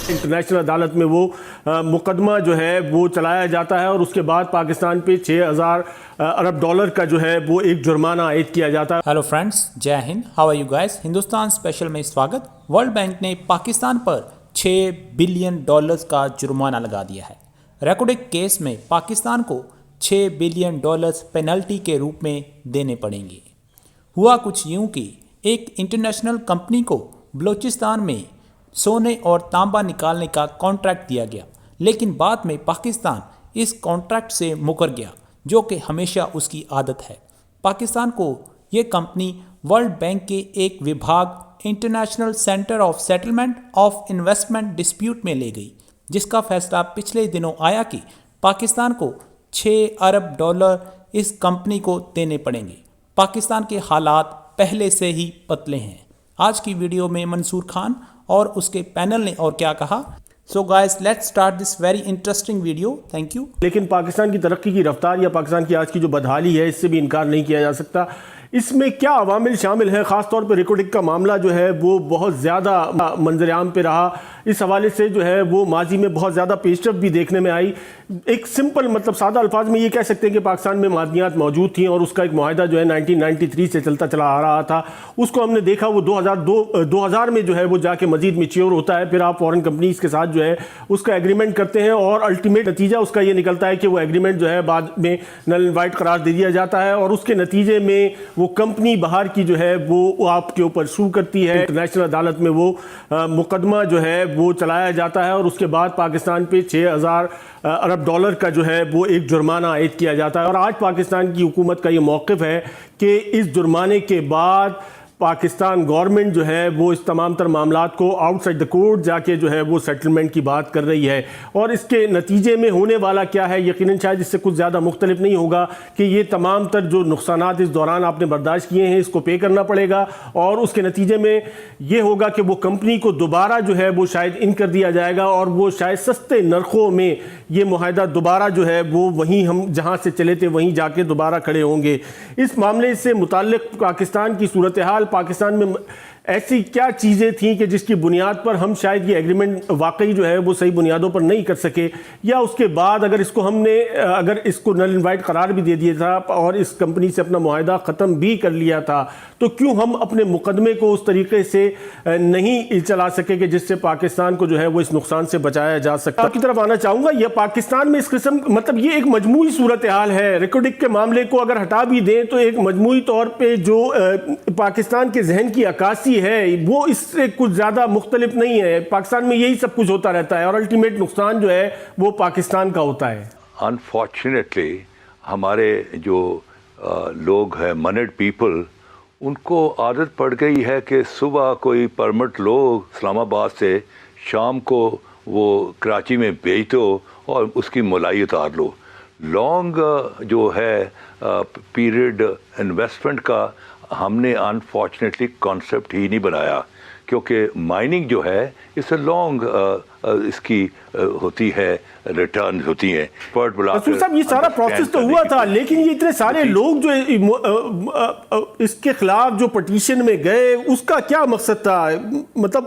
International عدالت میں وہ مقدمہ جو ہے وہ چلایا جاتا ہے اور اس کے بعد پاکستان پہ 6,000 ارب ڈالر کا جو ہے وہ ایک جرمانہ عائد کیا جاتا ہے۔ Hello friends, Jai Hind, how are you guys? Hindustan special میں سواگت۔ ورلڈ بینک نے پاکستان پر 6 بلین ڈالرز کا جرمانہ لگا دیا ہے۔ ریکوڈک کیس میں پاکستان کو 6 بلین ڈالرز پینلٹی کے روپ میں دینے پڑیں گے۔ ہوا کچھ یوں کہ ایک انٹرنیشنل کمپنی کو بلوچستان میں سونے اور تانبا نکالنے کا کانٹریکٹ دیا گیا، لیکن بعد میں پاکستان اس کانٹریکٹ سے مکر گیا، جو کہ ہمیشہ اس کی عادت ہے۔ پاکستان کو یہ کمپنی ورلڈ بینک کے ایک وبھاگ international centre of settlement of investment dispute میں لے گئی، جس کا فیصلہ پچھلے دنوں آیا کہ پاکستان کو 6 ارب ڈالر اس کمپنی کو دینے پڑیں گے۔ پاکستان کے حالات پہلے سے ہی پتلے ہیں۔ آج کی ویڈیو میں منصور خان اور اس کے پینل نے اور کیا کہا، so guys let's start this very interesting video. Thank you. لیکن پاکستان کی ترقی کی رفتار یا پاکستان کی آج کی جو بدحالی ہے، اس سے بھی انکار نہیں کیا جا سکتا۔ اس میں کیا عوامل شامل ہیں؟ خاص طور پہ ریکوڈک کا معاملہ جو ہے وہ بہت زیادہ منظر عام پہ رہا۔ اس حوالے سے جو ہے وہ ماضی میں بہت زیادہ پیش رفت بھی دیکھنے میں آئی۔ ایک سمپل سادہ الفاظ میں یہ کہہ سکتے ہیں کہ پاکستان میں معدنیات موجود تھیں اور اس کا ایک معاہدہ جو ہے 1993 سے چلتا چلا آ رہا تھا۔ اس کو ہم نے دیکھا وہ 2000 میں جو ہے وہ جا کے مزید میچیور ہوتا ہے، پھر آپ فورن کمپنیز کے ساتھ جو ہے اس کا ایگریمنٹ کرتے ہیں اور الٹیمیٹ نتیجہ اس کا یہ نکلتا ہے کہ وہ ایگریمنٹ جو ہے بعد میں نل اینڈ وائڈ قرار دے دیا جاتا ہے اور اس کے نتیجے میں وہ کمپنی باہر کی جو ہے وہ آپ کے اوپر سو کرتی ہے۔ انٹرنیشنل عدالت میں وہ مقدمہ جو ہے وہ چلایا جاتا ہے اور اس کے بعد پاکستان پہ 6,000 ارب ڈالر کا جو ہے وہ ایک جرمانہ عائد کیا جاتا ہے۔ اور آج پاکستان کی حکومت کا یہ موقف ہے کہ اس جرمانے کے بعد پاکستان گورنمنٹ جو ہے وہ اس تمام تر معاملات کو آؤٹ سائڈ دا کورٹ جا کے جو ہے وہ سیٹلمنٹ کی بات کر رہی ہے، اور اس کے نتیجے میں ہونے والا کیا ہے یقیناً شاید اس سے کچھ زیادہ مختلف نہیں ہوگا کہ یہ تمام تر جو نقصانات اس دوران آپ نے برداشت کیے ہیں اس کو پے کرنا پڑے گا، اور اس کے نتیجے میں یہ ہوگا کہ وہ کمپنی کو دوبارہ جو ہے وہ شاید ان کر دیا جائے گا اور وہ شاید سستے نرخوں میں یہ معاہدہ دوبارہ جو ہے وہ وہیں ہم جہاں سے چلے تھے وہیں جا کے دوبارہ کھڑے ہوں گے۔ اس معاملے سے متعلق پاکستان کی صورتحال، پاکستان میں ایسی کیا چیزیں تھیں کہ جس کی بنیاد پر ہم شاید یہ ایگریمنٹ واقعی جو ہے وہ صحیح بنیادوں پر نہیں کر سکے، یا اس کے بعد اگر اس کو نل اینڈ وائڈ قرار بھی دے دیا تھا اور اس کمپنی سے اپنا معاہدہ ختم بھی کر لیا تھا، تو کیوں ہم اپنے مقدمے کو اس طریقے سے نہیں چلا سکے کہ جس سے پاکستان کو جو ہے وہ اس نقصان سے بچایا جا سکتا۔ آپ کی طرف آنا چاہوں گا، یہ پاکستان میں اس قسم یہ ایک مجموعی صورتحال ہے۔ ریکوڈک کے معاملے کو اگر ہٹا بھی دیں تو ایک مجموعی طور پہ جو پاکستان کے ذہن کی عکاسی ہے وہ اس سے کچھ زیادہ مختلف نہیں ہے۔ پاکستان میں یہی سب کچھ ہوتا رہتا ہے اور الٹیمیٹ نقصان جو ہے وہ پاکستان کا ہوتا ہے۔ انفارچونیٹلی ہمارے جو لوگ ہیں منڈ پیپل، ان کو عادت پڑ گئی ہے کہ صبح کوئی پرمٹ لو اسلام آباد سے، شام کو وہ کراچی میں بیچ دو اور اس کی مولائی اتار لو۔ لانگ جو ہے پیریڈ انویسٹمنٹ کا ہم نے انفارچونیٹلی کانسیپٹ ہی نہیں بنایا، کیونکہ مائننگ جو ہے اس سے لانگ اس کی ہوتی ہے، ریٹرن ہوتی ہیں۔ رسول صاحب، یہ سارا پروسیس تو ہوا تھا، لیکن یہ اتنے سارے لوگ جو اس کے خلاف جو پٹیشن میں گئے، اس کا کیا مقصد تھا؟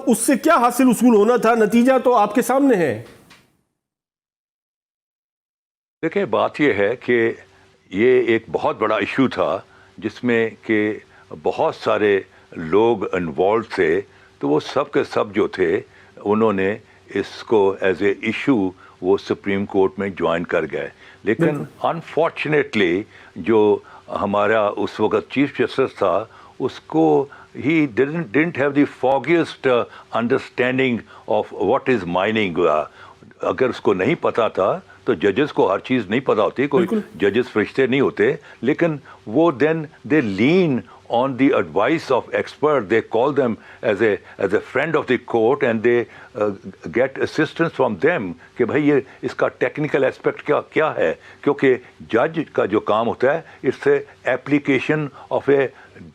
اس سے کیا حاصل اصول ہونا تھا؟ نتیجہ تو آپ کے سامنے ہے۔ دیکھیں، بات یہ ہے کہ یہ ایک بہت بڑا ایشو تھا جس میں کہ بہت سارے لوگ انوالو تھے، تو وہ سب کے سب جو تھے انہوں نے اس کو ایز اے ایشو وہ سپریم کورٹ میں جوائن کر گئے۔ لیکن انفارچونیٹلی جو ہمارا اس وقت چیف جسٹس تھا، اس کو ہی didn't have the foggiest understanding of what is mining. اگر اس کو نہیں پتا تھا تو ججز کو ہر چیز نہیں پتا ہوتی، کوئی ججز فرشتے نہیں ہوتے، لیکن وہ دین دے لین on the advice of expert, they call them as a friend of the court and they get assistance from them کہ بھائی یہ اس کا ٹیکنیکل اسپیکٹ کیا ہے، کیونکہ جج کا جو کام ہوتا ہے اس سے application of a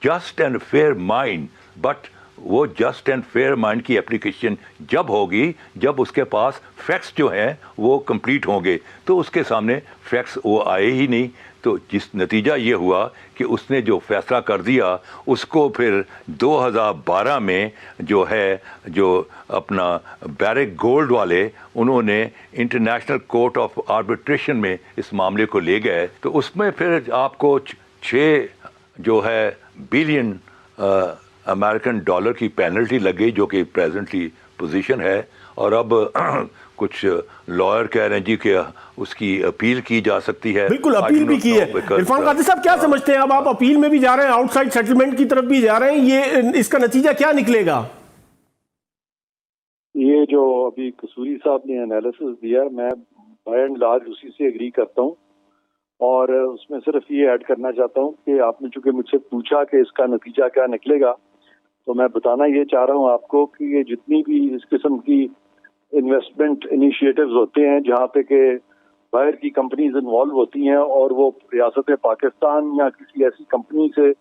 just and fair mind, but وہ جسٹ اینڈ فیئر مائنڈ کی اپلیکیشن جب ہوگی جب اس کے پاس فیکٹس جو ہیں وہ کمپلیٹ ہوں گے، تو اس کے سامنے فیکٹس وہ آئے ہی نہیں، تو جس نتیجہ یہ ہوا کہ اس نے جو فیصلہ کر دیا اس کو پھر 2012 میں جو اپنا بیرک گولڈ والے انہوں نے انٹرنیشنل کورٹ آف آربیٹریشن میں اس معاملے کو لے گئے. تو اس میں پھر آپ کو 6 بلین امریکن ڈالر کی پینلٹی لگ گئی جو کہ پریزنٹلی پوزیشن ہے. اور اب کچھ لائر کہہ رہے ہیں جی کہ اس کی اپیل کی جا سکتی ہے. بالکل اپیل بھی کی ہے. عرفان قادری صاحب کیا سمجھتے ہیں آپ اپیل میں بھی جا رہے ہیں, آؤٹ سائڈ سیٹلمنٹ کی طرف بھی جا رہے ہیں, یہ اس کا نتیجہ کیا نکلے گا؟ یہ جو ابھی قصوری صاحب نے انالیسس دیا میں بائی اینڈ لارج اسی سے اگری کرتا ہوں, اور اس میں صرف یہ ایڈ کرنا چاہتا ہوں کہ آپ نے چونکہ مجھ سے پوچھا کہ اس کا نتیجہ کیا نکلے گا, تو میں بتانا یہ چاہ رہا ہوں آپ کو کہ یہ جتنی بھی اس قسم کی انویسٹمنٹ انیشیٹوز ہوتے ہیں جہاں پہ کہ باہر کی کمپنیز انوالو ہوتی ہیں اور وہ ریاست پاکستان یا کسی ایسی کمپنی سے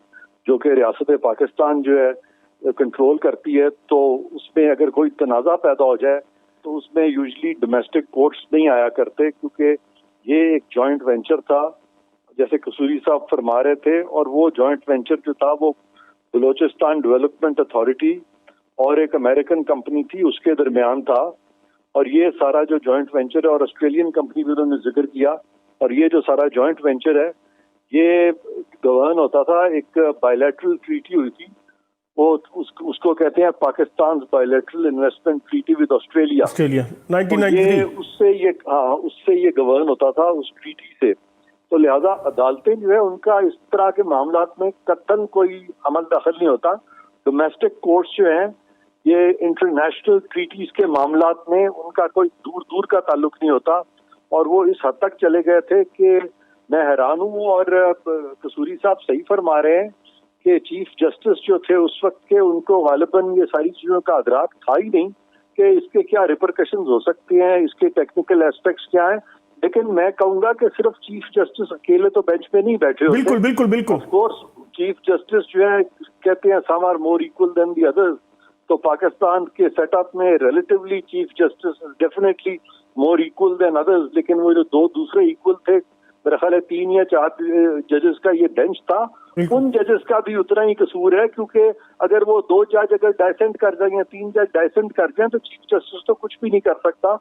جو کہ ریاست پاکستان جو ہے کنٹرول کرتی ہے, تو اس میں اگر کوئی تنازع پیدا ہو جائے تو اس میں یوزلی ڈومیسٹک کورٹس نہیں آیا کرتے, کیونکہ یہ ایک جوائنٹ وینچر تھا جیسے قصوری صاحب فرما رہے تھے, اور وہ جوائنٹ وینچر جو تھا وہ بلوچستان ڈیولپمنٹ اتھارٹی اور ایک امریکن کمپنی تھی اس کے درمیان تھا. اور یہ سارا جو جوائنٹ وینچر ہے, اور آسٹریلین کمپنی بھی انہوں نے ذکر کیا, اور یہ جو سارا جوائنٹ وینچر ہے یہ گورن ہوتا تھا, ایک بائیلیٹرل ٹریٹی ہوئی تھی, وہ اس کو کہتے ہیں Pakistan bilateral investment treaty with Australia 1993. اس سے یہ گورن ہوتا تھا اس ٹریٹی سے. تو لہذا عدالتیں جو ہے ان کا اس طرح کے معاملات میں قطعاً کوئی عمل دخل نہیں ہوتا. ڈومیسٹک کورٹس جو ہیں یہ انٹرنیشنل ٹریٹیز کے معاملات میں ان کا کوئی دور کا تعلق نہیں ہوتا, اور وہ اس حد تک چلے گئے تھے کہ میں حیران ہوں, اور قصوری صاحب صحیح فرما رہے ہیں کہ چیف جسٹس جو تھے اس وقت کے ان کو غالباً یہ ساری چیزوں کا ادراک تھا ہی نہیں کہ اس کے کیا ریپرکشنز ہو سکتے ہیں, اس کے ٹیکنیکل ایسپیکٹس کیا ہیں. لیکن میں کہوں گا کہ صرف چیف جسٹس اکیلے تو بینچ پہ نہیں بیٹھے ہوتے. بالکل آف کورس چیف جسٹس جو ہے کہتے ہیں some are more equal than the others, تو پاکستان کے سیٹ اپ میں relatively chief justice definitely more equal than others, لیکن وہ جو دوسرے ایکول تھے میرا خیال ہے 3 یا 4 ججز کا یہ بینچ تھا, ان ججز کا بھی اتنا ہی قصور ہے, کیونکہ اگر وہ 2 جج اگر ڈائسنٹ کر جائیں یا 3 جج ڈائسنٹ کر جائیں تو چیف جسٹس تو کچھ بھی نہیں کر سکتا.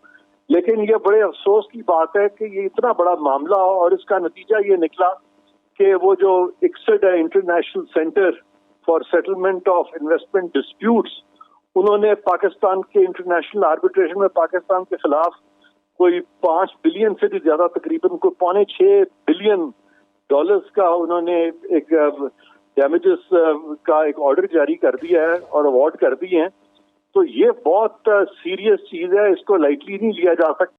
لیکن یہ بڑے افسوس کی بات ہے کہ یہ اتنا بڑا معاملہ ہو اور اس کا نتیجہ یہ نکلا کہ وہ جو اکسڈ ہے international centre for settlement of investment disputes, انہوں نے پاکستان کے انٹرنیشنل آربیٹریشن میں پاکستان کے خلاف کوئی 5 بلین سے بھی زیادہ تقریباً کوئی $6.25 بلین کا انہوں نے ایک ڈیمیجز کا ایک آرڈر جاری کر دیا ہے اور اوارڈ کر دیے ہیں. تو یہ بہت سیریس چیز ہے, اس کو لائٹلی نہیں لیا جا سکتا.